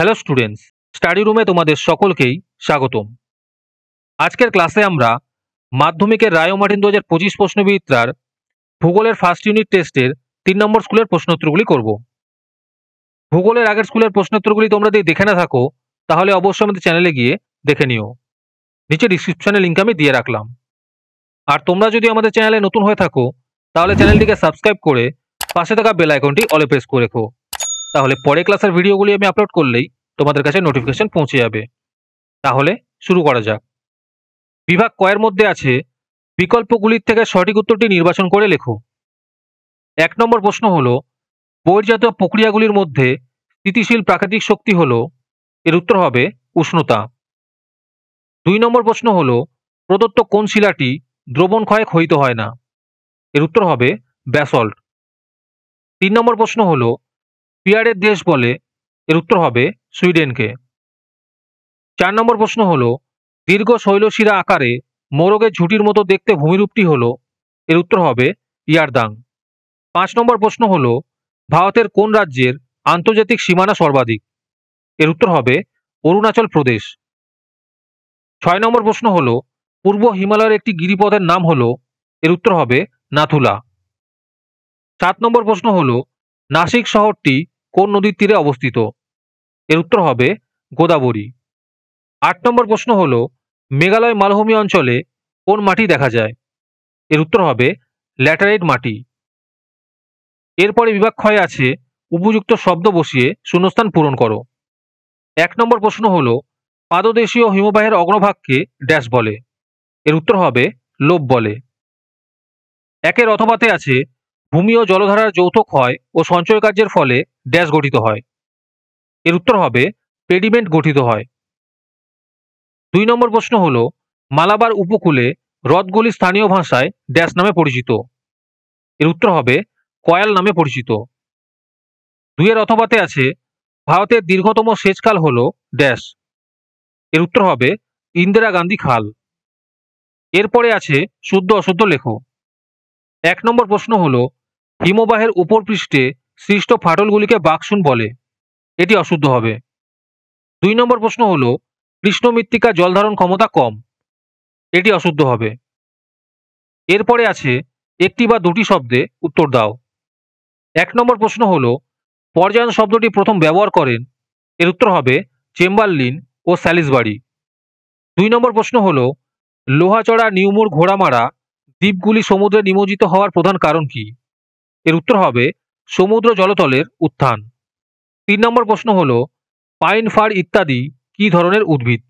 Hello students, study রুমে তোমাদের সকলকেই স্বাগতম। আজকের ক্লাসে আমরা মাধ্যমিকের রায় ও মার্টিন 2025 প্রশ্নবিচিত্রার ভূগোলের ফার্স্ট ইউনিট টেস্টের 3 নম্বর স্কুলের প্রশ্নোত্তরগুলি করব। ভূগোলের আগের স্কুলের প্রশ্নোত্তরগুলি তোমরা যদি দেখে না থাকো তাহলে অবশ্যই আমাদের চ্যানেলে গিয়ে দেখে নিও। নিচে ডিসক্রিপশনে লিঙ্ক আমি দিয়ে রাখলাম। আর তোমরা যদি আমাদের চ্যানেলে নতুন হয়ে থাকো তাহলে চ্যানেলটিকে সাবস্ক্রাইব করে পাশে থাকা বেল আইকনটি অলে প্রেস করে রেখো, তাহলে পরে ক্লাসের ভিডিওগুলি আমি আপলোড করলেই তোমাদের কাছে নোটিফিকেশন পৌঁছে যাবে। তাহলে শুরু করা যাক। বিভাগ কয়ের মধ্যে আছে বিকল্পগুলির থেকে সঠিক উত্তরটি নির্বাচন করে লেখো। 1 নম্বর প্রশ্ন হলো বহির্জাত প্রক্রিয়াগুলির মধ্যে স্থিতিশীল প্রাকৃতিক শক্তি হলো, এর উত্তর হবে উষ্ণতা। 2 নম্বর প্রশ্ন হলো প্রদত্ত কোন শিলাটি দ্রবণ ক্ষয়ে ক্ষয়িত হয় না, এর উত্তর হবে ব্যাসল্ট। 3 নম্বর প্রশ্ন হলো পিয়ারের দেশ বলে, এর উত্তর হবে সুইডেনকে। 4 নম্বর প্রশ্ন হলো দীর্ঘ শৈলশিরা আকারে মোরগের ঝুঁটির মতো দেখতে ভূমিরূপটি হলো, এর উত্তর হবে ইয়ারদাং। 5 নম্বর প্রশ্ন হলো ভারতের কোন রাজ্যের আন্তর্জাতিক সীমানা সর্বাধিক, এর উত্তর হবে অরুণাচল প্রদেশ। 6 নম্বর প্রশ্ন হলো পূর্ব হিমালয়ের একটি গিরিপথের নাম হলো, এর উত্তর হবে নাথুলা। 7 নম্বর প্রশ্ন হলো নাসিক শহরটি কোন নদীর তীরে অবস্থিত, এর উত্তর হবে গোদাবরী। 8 নম্বর প্রশ্ন হলো মেঘালয় মালভূমি অঞ্চলে কোন মাটি দেখা যায়, এর উত্তর হবে ল্যাটারাইট মাটি। এরপরে বিভাগ ক্ষয়ে আছে উপযুক্ত শব্দ বসিয়ে শূন্যস্থান পূরণ করো। 1 নম্বর প্রশ্ন হলো পাদদেশীয় হিমবাহের অগ্রভাগকে ড্যাশ বলে, এর উত্তর হবে লোব বলে। একের অথবাতে আছে ভূমি ও জলধারার যৌথ ক্ষয় ও সঞ্চয় কার্যের ফলে ড্যাশ গঠিত হয়, এর উত্তর হবে পেডিমেন্ট গঠিত হয়। 2 নম্বর প্রশ্ন হলো মালাবার উপকূলে হ্রদগুলি স্থানীয় ভাষায় ড্যাশ নামে পরিচিত, এর উত্তর হবে কয়াল নামে পরিচিত। 2-এর অথবাতে আছে ভারতের দীর্ঘতম সেচ খাল হল ড্যাশ, এর উত্তর হবে ইন্দিরা গান্ধী খাল। এরপরে আছে শুদ্ধ অশুদ্ধ লেখো। 1 নম্বর প্রশ্ন হলো হিমবাহের উপর পৃষ্ঠে সৃষ্ট ফাটলগুলিকে বাকসুন বলে, এটি অশুদ্ধ হবে। 2 নম্বর প্রশ্ন হলো কৃষ্ণ মৃত্তিকা জলধারণ ক্ষমতা কম, এটি অশুদ্ধ হবে। এরপরে আছে একটি বা দুটি শব্দে উত্তর দাও। 1 নম্বর প্রশ্ন হলো পর্যায়ন শব্দটি প্রথম ব্যবহার করেন, এর উত্তর হবে চেম্বারলিন ও স্যালিসবারি। 2 নম্বর প্রশ্ন হলো লোহাচড়া নিউমুর ঘোড়ামারা দ্বীপগুলি সমুদ্রে নিমজ্জিত হওয়ার প্রধান কারণ কি, এর উত্তর হবে সমুদ্র জলতলের উত্থান। 3 নম্বর প্রশ্ন হলো পাইন ফার ইত্যাদি কি ধরনের উদ্ভিদ,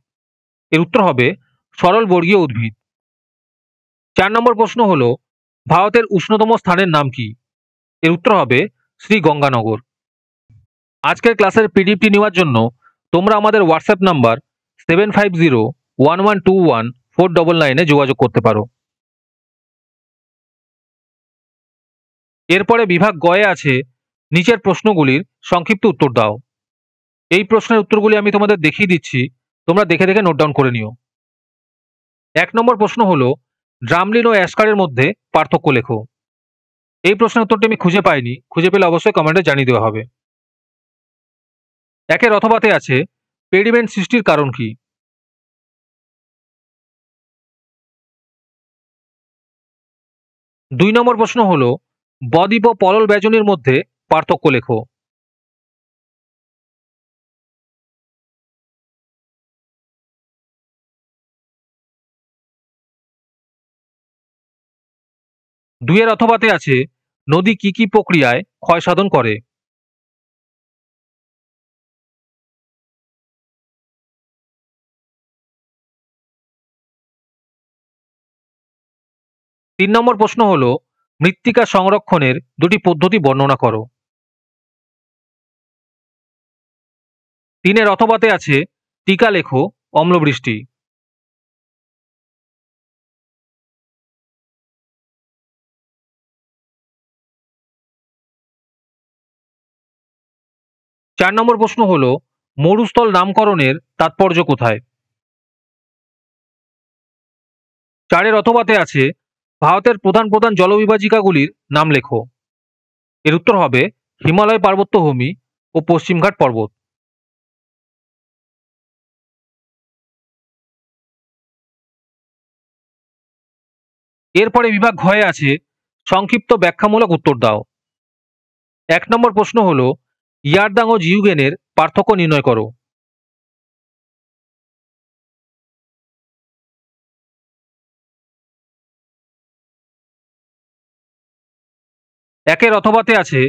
এর উত্তর হবে সরল বর্গীয় উদ্ভিদ। 4 নম্বর প্রশ্ন হলো ভারতের উষ্ণতম স্থানের নাম কি, এর উত্তর হবে শ্রী গঙ্গানগর। আজকের ক্লাসের পিডিএফটি নেওয়ার জন্য তোমরা আমাদের হোয়াটসঅ্যাপ নাম্বার 7501121499 যোগাযোগ করতে পারো। এরপরে বিভাগ গয়ে আছে নিচের প্রশ্নগুলির সংক্ষিপ্ত উত্তর দাও। এই প্রশ্নের উত্তরগুলি আমি তোমাদের দেখিয়ে দিচ্ছি, তোমরা দেখে দেখে নোট ডাউন করে নিও। 1 নম্বর প্রশ্ন হলো ড্রামলিন ও অ্যাশকারের মধ্যে পার্থক্য লেখো। এই প্রশ্নের উত্তরটি আমি খুঁজে পাইনি, খুঁজে পেলে অবশ্যই কমেন্টে জানিয়ে দেওয়া হবে। 1-এর অথবাতে আছে পেডিমেন্ট সৃষ্টির কারণ কি। 2 নম্বর প্রশ্ন হলো বদ্বীপ ও পলল ব্যজনীর মধ্যে পার্থক্য লেখো। 2-এর অথবাতে আছে নদী কি কি প্রক্রিয়ায় ক্ষয় সাধন করে। 3 নম্বর প্রশ্ন হলো মৃত্তিকা সংরক্ষণের দুটি পদ্ধতি বর্ণনা করো। 3-এর অথবাতে আছে টিকা লেখো অম্লবৃষ্টি। 4 নম্বর প্রশ্ন হলো মরুস্থল নামকরণের তাৎপর্য কোথায়। 4-এর অথবাতে আছে ভারতের প্রধান প্রধান জলবিভাজিকাগুলির নাম লেখো। এর উত্তর হবে হিমালয় পার্বত্যভূমি ও পশ্চিমঘাট পর্বত। এরপরে বিভাগ ঘয়ে আছে সংক্ষিপ্ত ব্যাখ্যামূলক উত্তর দাও। 1 নম্বর প্রশ্ন হলো ইয়ারদাং ও জিউগেনের পার্থক্য নির্ণয় করো। একের অথবাতে আছে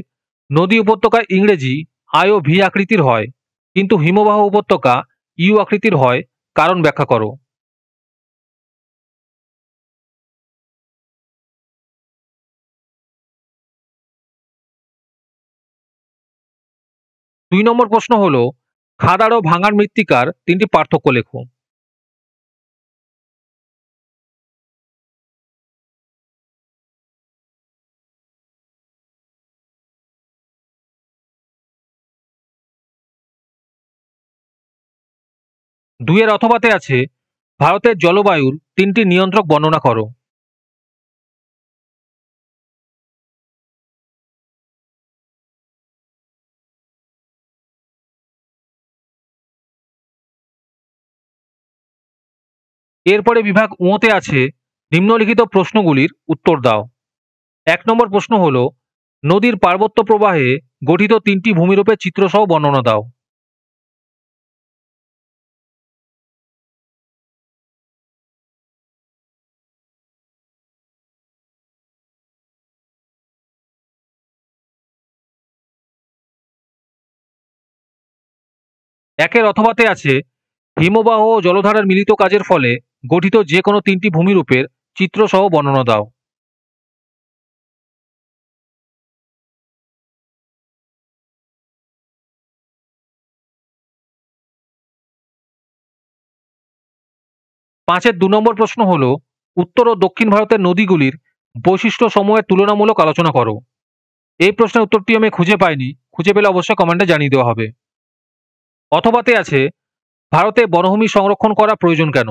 নদী উপত্যকা ইংরেজি আই ও ভি আকৃতির হয়, কিন্তু হিমবাহ উপত্যকা ইউ আকৃতির হয়, কারণ ব্যাখ্যা করো। 2 নম্বর প্রশ্ন হলো খাদাড় ও ভাঙার মৃত্তিকার 3টি পার্থক্য লেখো। দুইয়ের অথবাতে আছে ভারতের জলবায়ুর 3টি নিয়ন্ত্রক বর্ণনা করো। এরপরে বিভাগ উঁতে আছে নিম্নলিখিত প্রশ্নগুলির উত্তর দাও। 1 নম্বর প্রশ্ন হলো নদীর পার্বত্য প্রবাহে গঠিত 3টি ভূমিরূপের চিত্রসহ বর্ণনা দাও। একের অথবাতে আছে হিমবাহ ও জলধারার মিলিত কাজের ফলে গঠিত যে কোনো 3টি ভূমিরূপের চিত্রসহ বর্ণনা দাও। পাঁচের 2 নম্বর প্রশ্ন হলো উত্তর ও দক্ষিণ ভারতের নদীগুলির বৈশিষ্ট্য সমূহের তুলনামূলক আলোচনা করো। এই প্রশ্নের উত্তরটি আমি খুঁজে পাইনি, খুঁজে পেলে অবশ্যই কমেন্টে জানিয়ে দেওয়া হবে। অথবাতে আছে ভারতে বনভূমি সংরক্ষণ করা প্রয়োজন কেন।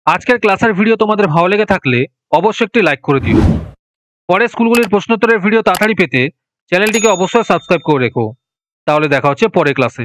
আজকের ক্লাসের ভিডিও তোমাদের ভালো লেগে থাকলে অবশ্যই একটি লাইক করে দিও। পরে স্কুলগুলির প্রশ্নোত্তরের ভিডিও তাড়াতাড়ি পেতে চ্যানেলটিকে অবশ্যই সাবস্ক্রাইব করে রেখো। তাহলে দেখা হচ্ছে পরের ক্লাসে।